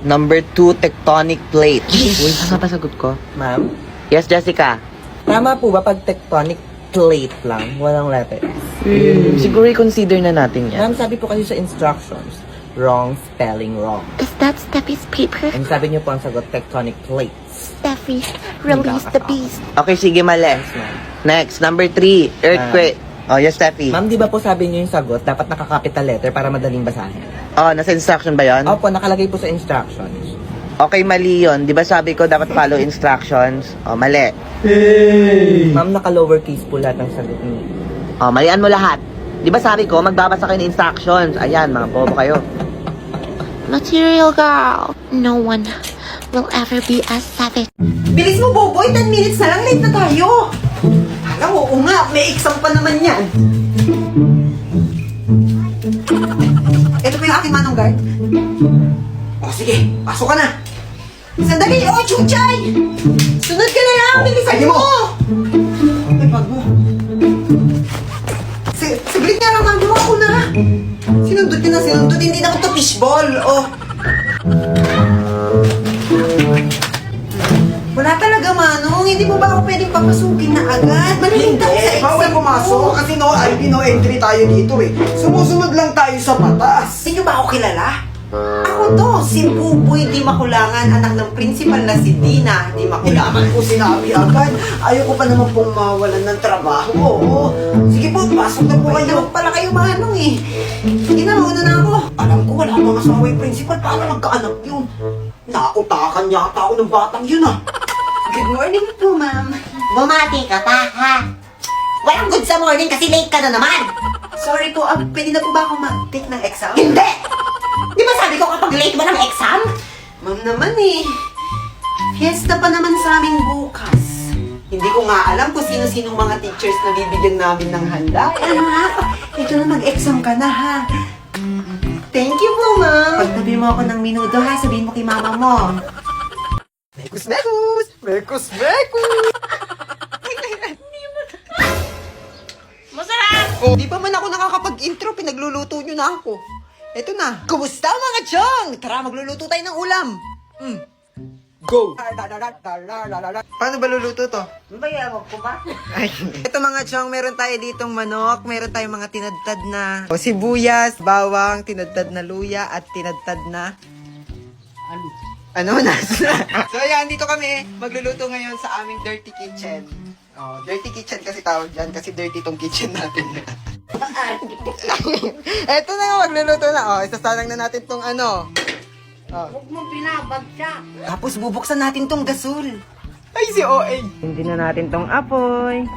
Number 2, tectonic plate. Uy, tama ba sagot ko? Ma'am? Yes, Jessica. Tama po ba pag tectonic plate lang? Walang letter S? Siguro i-consider na natin yan. Ma'am, sabi po kasi sa instructions, wrong spelling wrong. Is that Steffi's paper? And sabi niyo po ang sagot, tectonic plates. Steffi, release the beast. Okay, sige, mali. Yes, ma'am. Next, number 3, earthquake. Oh, yes, Steffi. Ma'am, di ba po sabi niyo yung sagot, dapat naka-capital letter para madaling basahin? Oh, nasa instruction ba yon? Opo, nakalagay po sa instructions. Okay, mali yon. Di ba sabi ko dapat follow instructions? Oh, mali. Ma'am, naka-lowercase po lahat ng sagot niyo. Oh, malian mo lahat. Di ba sabi ko, magbabasa kayo ng instructions? Ayan, mga bobo kayo. Material girl. No one will ever be as savage. Bilis mo, Boboy! 10 minutes na lang, late na tayo! Alam mo, oo nga, may exam pa naman yan. Ito po yung aking manong guard. O sige, pasok ka na. Sandali, o Chuchay! Sunod ka na lang, bilisan mo! Ay, bag mo. Saglit nga naman, gawa ko na. Sinundot ka na, sinundot. Hindi na ako to fishball, oh. Wala talaga, Manong. Hindi mo ba ako pwedeng papasukin na agad? Malilita ko sa exam bawal pumasok ko. kasi no ID, no entry tayo dito eh. Sumusunod lang tayo sa batas. Hindi nyo ba ako kilala? Ako to, si Buboy Di Makulangan, anak ng principal na si Dina Di Makulangan. Kailangan ko sinabi agad. Ayoko pa naman pong mawalan ng trabaho. Oo. Sige po, pasok na po Ay, kayo. naman pala kayo, Manong eh. Sige na, mauna na ako. Alam ko wala mga asawa yung principal. Paano magkaanak yun? Nautakan yata ako ng batang yun ah. Good morning po, ma'am. Bumati ka pa, ha? Walang good sa morning kasi late ka na naman. Sorry po, pwede na po ba ako mag-take ng exam? Hindi! Di ba sabi ko kapag late mo ng exam? Ma'am naman eh. Fiesta pa naman sa amin bukas. Hindi ko nga alam kung sino-sinong mga teachers na bibigyan namin ng handa. Anak, ito na mag-exam ka na ha. Thank you po, ma'am. Pagtabi mo ako ng minuto ha, sabihin mo kay mama mo. Mekus, mekus! Mekus, mekus! Oh, di pa man ako nakakapag-intro, pinagluluto nyo na ako. Eto na. Kumusta mga chong? Tara, magluluto tayo ng ulam. Go! Paano ba luluto to? Bayawag ko ba? Ay, ito mga chong, meron tayo ditong manok, meron tayong mga tinadtad na sibuyas, bawang, tinadtad na luya, at tinadtad na... Ano na? So ayan, dito kami magluluto ngayon sa aming dirty kitchen. Oh, dirty kitchen kasi tawag dyan, kasi dirty tong kitchen natin. Eto na nga, magluluto na. Oh, isasalang na natin tong ano. Oh. Huwag mo pinabagsak. Tapos bubuksan natin tong gasol. Ay, si OA! Hindi na natin tong apoy.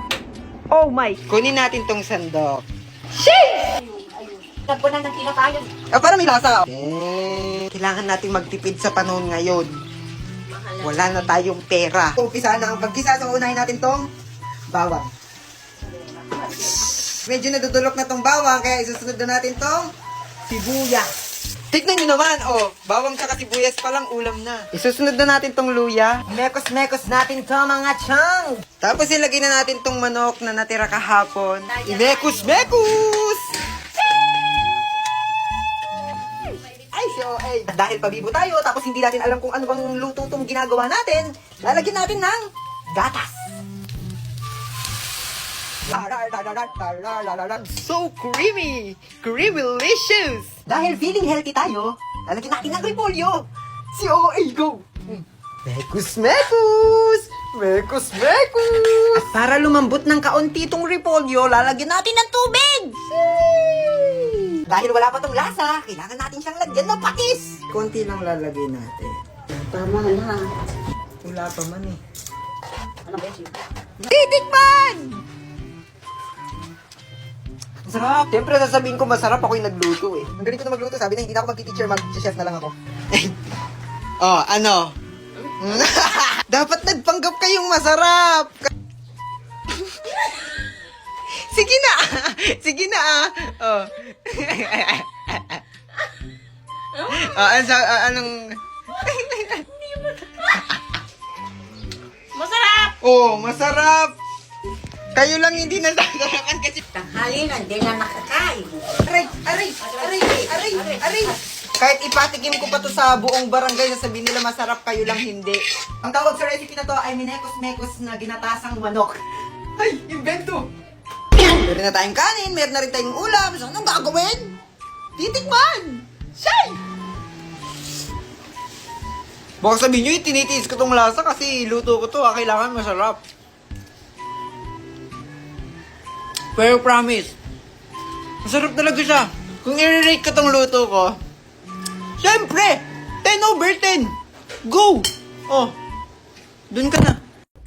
Oh my! Kunin natin tong sandok. Nagpunan ng kinakayan. Para may lasa. Kailangan nating magtipid sa panahon ngayon. Wala na tayong pera. Umpisa na ang pagkisa. So, unahin natin tong bawang. Medyo nadudulok na tong bawang, kaya isusunod na natin tong sibuyas. Tignan nyo naman, oh. Bawang tsaka sibuyas pa lang, ulam na. Isusunod na natin tong luya. Mekos-mekos natin to, mga chang. Tapos ilagay na natin tong manok na natira kahapon. Imekos-mekos! Ay, si OA. Dahil pabibo tayo, tapos hindi natin alam kung ano bang luto itong ginagawa natin, lalagyan natin ng gatas. So creamy! Creamy-licious! Dahil feeling healthy tayo, lalagyan natin ng repolyo. Si OA, go! Mekus-mekus! Mekus-mekus! At para lumambot ng kaunti itong repolyo, lalagyan natin ng tubig! Dahil wala pa tong lasa, kailangan natin siyang lagyan ng patis. Konti lang lalagay natin. Tama na. Wala pa man eh. Ano ba yun? Titikman! Masarap. Siyempre sasabihin ko masarap, ako yung nagluto eh. Ang galing ko na magluto, sabi na hindi na ako mag-teacher, mag-chef na lang ako. Oh, ano? Dapat nagpanggap kayong masarap. Sige na. Sige na ah. Oh. Anong... Masarap! Oh, masarap. Kayo lang hindi nasasarapan kasi... Tanghali na, hindi na nakakain. Aray! Aray! Aray! Aray! Aray! Kahit ipatikim ko pa to sa buong barangay, sasabihin nila masarap, kayo lang hindi. Ang tawag sa recipe na to ay minekos-mekos na ginatasang manok. Ay, invento! Meron na tayong kanin, meron na rin tayong ulam. So, anong gagawin? Titikman! Shay! Baka sabihin nyo, tinitiis ko tong lasa kasi luto ko to, kailangan masarap. Pero promise, masarap talaga siya. Kung i-rate ko tong luto ko, syempre, 10/10. Go! Oh, dun ka na.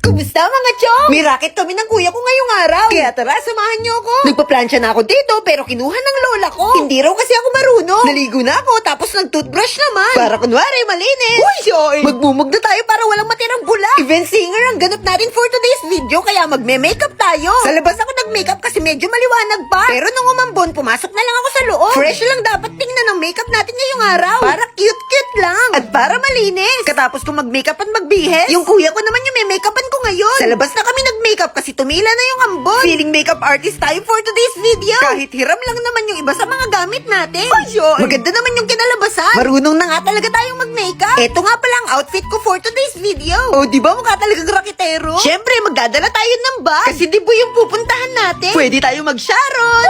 Kumusta mga chong? May racket kami ng kuya ko ngayong araw. Kaya tara, samahan niyo ako. Nagpa-plancha na ako dito, pero kinuha ng lola ko. Hindi raw kasi ako marunong. Naligo na ako, tapos nag-toothbrush naman. Para kunwari, malinis. Uy, Shoy! Magmumug na tayo para walang matirang bula. Event singer ang ganap natin for today's video, kaya magme-makeup tayo. Sa labas ako nag-makeup kasi medyo maliwanag pa. Pero nung umambon, pumasok na lang ako sa loob. Fresh lang dapat tingnan ang makeup natin ngayong araw. Para cute-cute lang. At para malinis. Katapos kong mag-makeup at magbihis, yung kuya ko naman yung may makeupan ko ngayon. Sa labas na kami nag-makeup kasi tumila na yung ambon. Feeling makeup artist tayo for today's video. Kahit hiram lang naman yung iba sa mga gamit natin. Maganda naman yung kinalabasan. Marunong na nga talaga tayong mag-makeup. Ito nga pala ang outfit ko for today's video. Oh, di ba mukha talagang raketero? Syempre, magdadala tayo ng bag. Kasi di ba yung pupuntahan natin? Pwede tayo mag-sharon.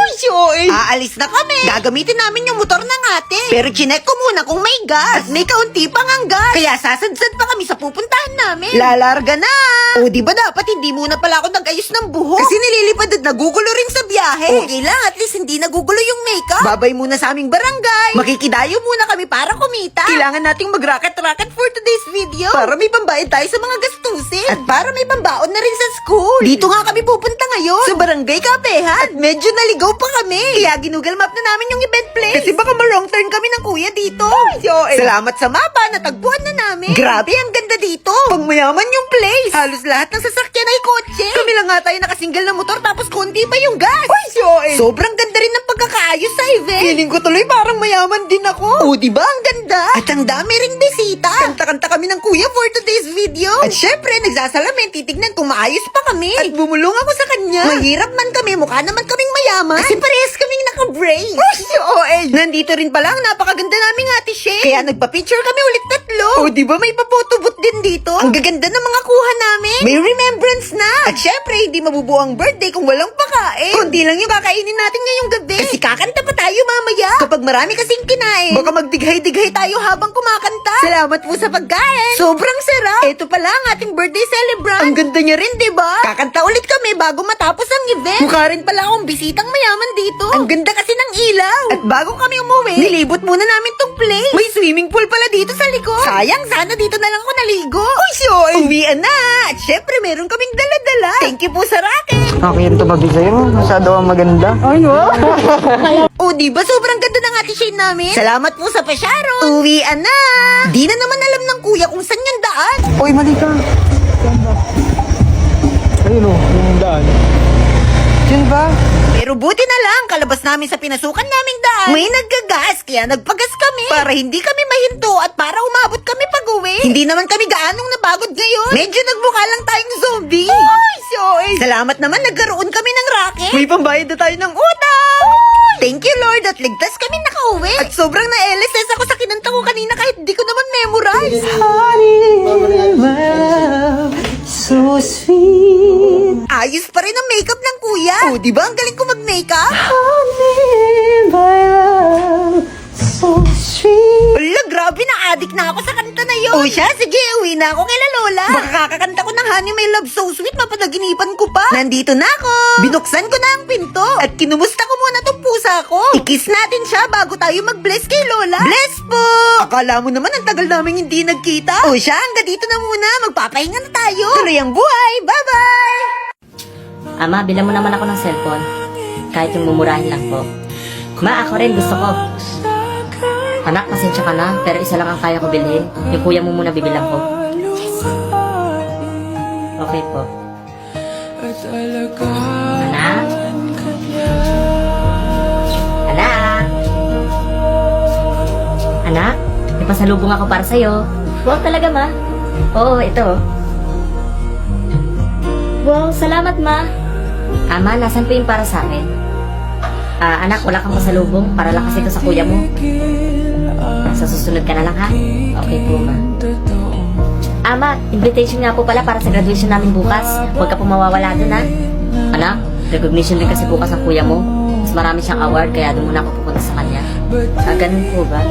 Aalis na kami. Gagamitin namin yung motor ng ate. Pero chinek ko muna kung may gas. At may kaunti pang ang gas. Kaya sasadsad pa kami sa pupuntahan namin. Lalarga na. O, di ba dapat hindi muna pala ako nag-ayos ng buhok? Kasi nililipad at nagugulo rin sa biyahe. Okay lang, at least hindi nagugulo yung makeup. Babay muna sa aming barangay. Makikidayo muna kami para kumita. Kailangan nating mag-racket-racket for today's video. Para may pambayad tayo sa mga gastusin. At para may pambaon na rin sa school. Dito nga kami pupunta ngayon. Sa barangay Kapehan. At medyo naligaw pa kami. Kaya ginugal map na namin yung event place. Kasi baka ma-wrong turn kami ng kuya dito. Salamat sa mapa, natagpuan na namin. Grabe, ang ganda dito. Pang mayaman yung place. Halos lahat ng sasakyan ay kotse. Kami lang nga tayo nakasingle na motor tapos konti pa yung gas. Sobrang ganda rin ng pagkakaayos sa event. Feeling ko tuloy parang mayaman din ako. O, diba ang ganda? At ang dami ring bisita. Kanta-kanta kami ng kuya for today's video. At syempre, nagsasalamin, titignan kung maayos pa kami. At bumulong ako sa kanya. Mahirap man kami, mukha naman kaming mayaman. Kasi parehas kaming naka-brace. Nandito rin pala ang napakaganda naming ate Shay. Kaya nagpa-picture kami ulit tatlo. O, diba may pa-photobooth din dito? Ang gaganda ng mga kuha namin. May remembrance na. At syempre, hindi mabubuo ang birthday kung walang pakain. Kundi lang yung kakainin natin ngayong gabi. Kasi kakanta pa tayo mamaya. Kapag marami kasing kinain, baka magdighay-dighay tayo habang kumakanta. Salamat po sa pagkain. Sobrang sarap. Ito pala ang ating birthday celebrant. Ang ganda niya rin, diba? Kakanta ulit kami bago matapos ang event. Mukha rin pala akong bisitang mayaman dito. Ang ganda kasi ng ilaw. At bago kami umuwi, nilibot muna namin tong place. May swimming pool pala dito sa likod. Sayang, sana dito na lang ako naligo. Uwian na. At syempre, meron kaming dala-dala. Thank you po sa racket. Okay, yung tumabi sa'yo. Masyado ang maganda. Ay, O, diba sobrang ganda ng ate Shane namin? Salamat po sa pasyaron. Uwian na. Di na naman alam ng kuya kung saan yung daan. Uy, mali ka. Ayun o, yung daan. Diyan ba? Pero buti na lang, kalabas namin sa pinasukan naming daan. May naggagas, kaya nagpagas kami. Para hindi kami mahinto at para umabot kami pag-uwi. Hindi naman kami gaanong napagod ngayon. Medyo nagmukha lang tayong zombie. Salamat naman, nagkaroon kami ng racket. May pambayad na tayo ng utang. Thank you, Lord, at ligtas kami nakauwi. At sobrang na-LSS ako sa kinanta ko kanina kahit di ko naman memorize. So sweet. Ayos pa rin ang makeup ng kuya. O, di ba ang galing ko mag-makeup? Honey, my love. So sweet. Wala, grabe na addict na ako sa kanta na yun. O siya, sige, uwi na ako kila Lola. Baka kakakanta ko ng Honey My Love So Sweet, mapadaginipan ko pa. Nandito na ako. Binuksan ko na ang pinto. At kinumusta ko muna tong pusa ko. Ikis natin siya bago tayo mag-bless kay Lola. Bless po! Akala mo naman ang tagal namin hindi nagkita. O siya, hanggang dito na muna. Magpapahinga na tayo. Tuloy ang buhay. Bye-bye! Ama, bilang mo naman ako ng cellphone. Kahit yung mumurahin lang po. Ma, ako rin gusto ko. Anak, pasensya ka na, pero isa lang ang kaya ko bilhin. Yung kuya mo muna bibilang ko. Okay po. Anak? Anak? Anak? May pasalubong ako para sa'yo. Wow, talaga ma? Oo, ito. Wow, salamat ma. Ama, nasan po yung para sa akin? Anak, wala kang pasalubong para lang kasi ito sa kuya mo. Sa susunod ka na lang, ha? Okay po, ma. Ama, invitation nga po pala para sa graduation namin bukas. Huwag ka po mawawala dun, ha? Anak, recognition din kasi bukas ang kuya mo. Mas marami siyang award, kaya doon muna ako pupunta sa kanya. Ganun po ba?